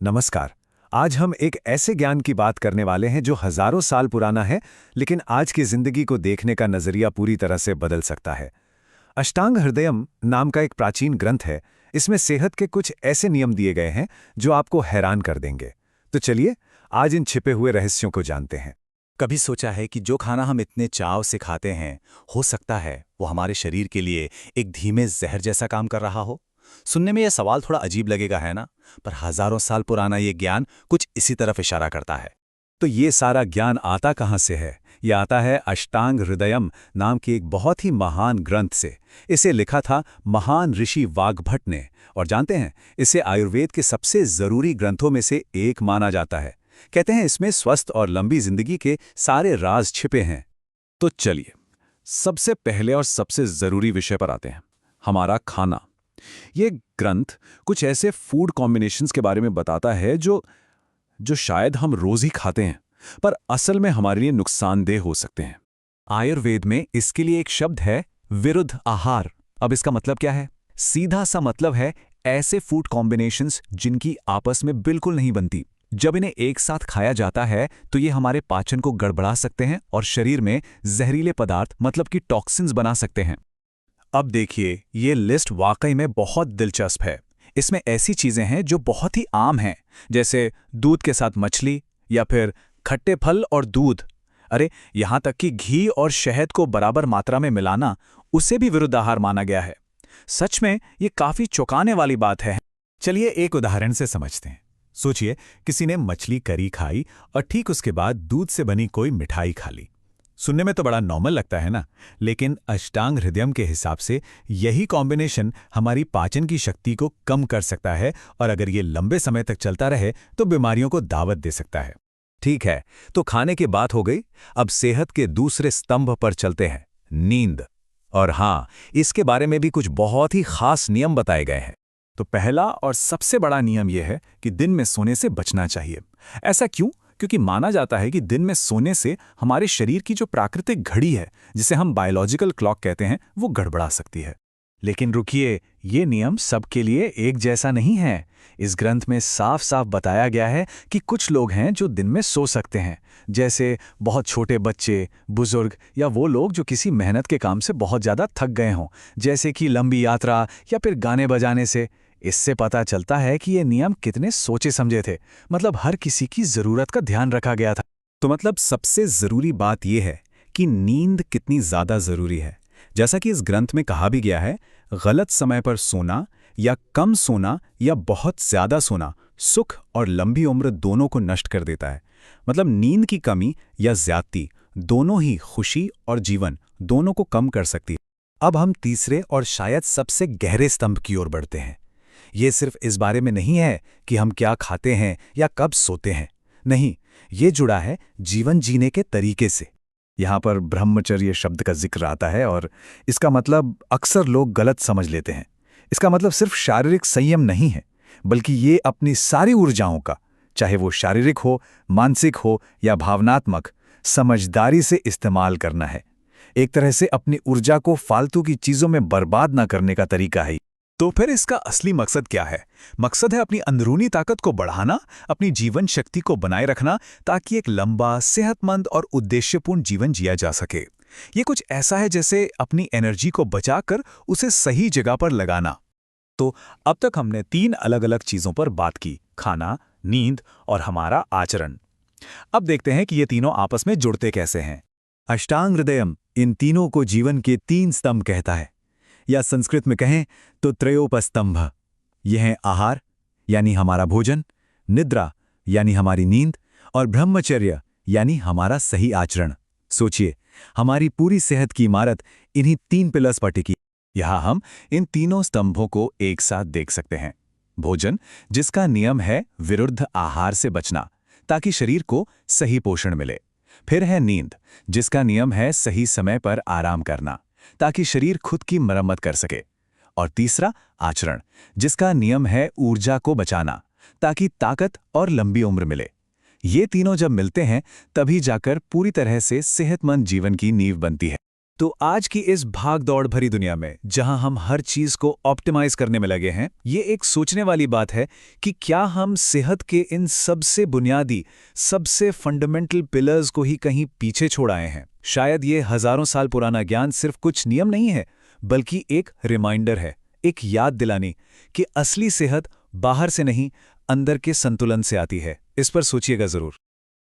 नमस्कार। आज हम एक ऐसे ज्ञान की बात करने वाले हैं जो हजारों साल पुराना है, लेकिन आज की जिंदगी को देखने का नजरिया पूरी तरह से बदल सकता है। अष्टांग हृदयम नाम का एक प्राचीन ग्रंथ है। इसमें सेहत के कुछ ऐसे नियम दिए गए हैं जो आपको हैरान कर देंगे। तो चलिए आज इन छिपे हुए रहस्यों को जानते हैं। कभी सोचा है कि जो खाना हम इतने चाव से खाते हैं, हो सकता है वो हमारे शरीर के लिए एक धीमे जहर जैसा काम कर रहा हो? सुनने में यह सवाल थोड़ा अजीब लगेगा, है ना? पर हजारों साल पुराना ये ज्ञान कुछ इसी तरफ इशारा करता है। तो ये सारा ज्ञान आता कहाँ से है? ये आता है अष्टांग हृदयम नाम के एक बहुत ही महान ग्रंथ से। इसे लिखा था महान ऋषि वाग्भट ने। और जानते हैं, इसे आयुर्वेद के सबसे जरूरी ग्रंथों में से एक माना जाता है। कहते हैं इसमें स्वस्थ और लंबी जिंदगी के सारे राज छिपे हैं। तो चलिए सबसे पहले और सबसे जरूरी विषय पर आते हैं, हमारा खाना। ये ग्रंथ कुछ ऐसे फूड कॉम्बिनेशंस के बारे में बताता है जो शायद हम रोज ही खाते हैं, पर असल में हमारे लिए नुकसानदेह हो सकते हैं। आयुर्वेद में इसके लिए एक शब्द है विरुद्ध आहार। अब इसका मतलब क्या है? सीधा सा मतलब है ऐसे फूड कॉम्बिनेशंस जिनकी आपस में बिल्कुल नहीं बनती। जब इन्हें एक साथ खाया जाता है तो ये हमारे पाचन को गड़बड़ा सकते हैं और शरीर में जहरीले पदार्थ मतलब कि टॉक्सिन्स बना सकते हैं। अब देखिए, ये लिस्ट वाकई में बहुत दिलचस्प है। इसमें ऐसी चीजें हैं जो बहुत ही आम हैं, जैसे दूध के साथ मछली या फिर खट्टे फल और दूध। अरे, यहां तक कि घी और शहद को बराबर मात्रा में मिलाना, उसे भी विरुद्ध आहार माना गया है। सच में ये काफी चौंकाने वाली बात है। चलिए एक उदाहरण से समझते हैं। सोचिए, किसी ने मछली करी खाई और ठीक उसके बाद दूध से बनी कोई मिठाई खा ली। सुनने में तो बड़ा नॉर्मल लगता है ना, लेकिन अष्टांग हृदयम के हिसाब से यही कॉम्बिनेशन हमारी पाचन की शक्ति को कम कर सकता है और अगर ये लंबे समय तक चलता रहे तो बीमारियों को दावत दे सकता है। ठीक है, तो खाने की बात हो गई। अब सेहत के दूसरे स्तंभ पर चलते हैं, नींद। और हाँ, इसके बारे में भी कुछ बहुत ही खास नियम बताए गए हैं। तो पहला और सबसे बड़ा नियम यह है कि दिन में सोने से बचना चाहिए। ऐसा क्यों? क्योंकि माना जाता है कि दिन में सोने से हमारे शरीर की जो प्राकृतिक घड़ी है, जिसे हम बायोलॉजिकल क्लॉक कहते हैं, वो गड़बड़ा सकती है। लेकिन रुकिए, ये नियम सबके लिए एक जैसा नहीं है। इस ग्रंथ में साफ साफ बताया गया है कि कुछ लोग हैं जो दिन में सो सकते हैं, जैसे बहुत छोटे बच्चे, बुजुर्ग या वो लोग जो किसी मेहनत के काम से बहुत ज़्यादा थक गए हों, जैसे कि लंबी यात्रा या फिर गाने बजाने से। इससे पता चलता है कि ये नियम कितने सोचे समझे थे। मतलब हर किसी की ज़रूरत का ध्यान रखा गया था। तो मतलब सबसे ज़रूरी बात यह है कि नींद कितनी ज़्यादा ज़रूरी है। जैसा कि इस ग्रंथ में कहा भी गया है, गलत समय पर सोना या कम सोना या बहुत ज़्यादा सोना सुख और लंबी उम्र दोनों को नष्ट कर देता है। मतलब नींद की कमी या ज्यादती दोनों ही खुशी और जीवन दोनों को कम कर सकती है। अब हम तीसरे और शायद सबसे गहरे स्तंभ की ओर बढ़ते हैं। ये सिर्फ इस बारे में नहीं है कि हम क्या खाते हैं या कब सोते हैं। नहीं, ये जुड़ा है जीवन जीने के तरीके से। यहाँ पर ब्रह्मचर्य शब्द का जिक्र आता है और इसका मतलब अक्सर लोग गलत समझ लेते हैं। इसका मतलब सिर्फ शारीरिक संयम नहीं है, बल्कि ये अपनी सारी ऊर्जाओं का, चाहे वो शारीरिक हो, मानसिक हो या भावनात्मक, समझदारी से इस्तेमाल करना है। एक तरह से अपनी ऊर्जा को फालतू की चीजों में बर्बाद ना करने का तरीका है। तो फिर इसका असली मकसद क्या है? मकसद है अपनी अंदरूनी ताकत को बढ़ाना, अपनी जीवन शक्ति को बनाए रखना, ताकि एक लंबा, सेहतमंद और उद्देश्यपूर्ण जीवन जिया जा सके। ये कुछ ऐसा है जैसे अपनी एनर्जी को बचाकर उसे सही जगह पर लगाना। तो अब तक हमने 3 अलग-अलग चीजों पर बात की: खाना, नींद और हमारा आचरण। अब देखते हैं कि ये तीनों आपस में जुड़ते कैसे हैं। अष्टांग हृदयम इन तीनों को जीवन के 3 स्तंभ कहता है, या संस्कृत में कहें तो त्रयोपस्तंभ। यह है आहार यानी हमारा भोजन, निद्रा यानी हमारी नींद, और ब्रह्मचर्य यानी हमारा सही आचरण। सोचिए, हमारी पूरी सेहत की इमारत इन्हीं 3 पिलर्स पर टिकी। यहाँ हम इन तीनों स्तंभों को एक साथ देख सकते हैं। भोजन, जिसका नियम है विरुद्ध आहार से बचना, ताकि शरीर को सही पोषण मिले। फिर है नींद, जिसका नियम है सही समय पर आराम करना, ताकि शरीर खुद की मरम्मत कर सके। और तीसरा आचरण, जिसका नियम है ऊर्जा को बचाना, ताकि ताकत और लंबी उम्र मिले। ये तीनों जब मिलते हैं तभी जाकर पूरी तरह से सेहतमंद जीवन की नींव बनती है। तो आज की इस भाग-दौड़ भरी दुनिया में जहां हम हर चीज को ऑप्टिमाइज करने में लगे हैं, ये एक सोचने वाली बात है कि क्या हम सेहत के इन सबसे बुनियादी, सबसे फंडामेंटल पिलर्स को ही कहीं पीछे छोड़ आए हैं। शायद ये हजारों साल पुराना ज्ञान सिर्फ कुछ नियम नहीं है, बल्कि एक रिमाइंडर है, एक याद दिलानी कि असली सेहत बाहर से नहीं, अंदर के संतुलन से आती है। इस पर सोचिएगा जरूर।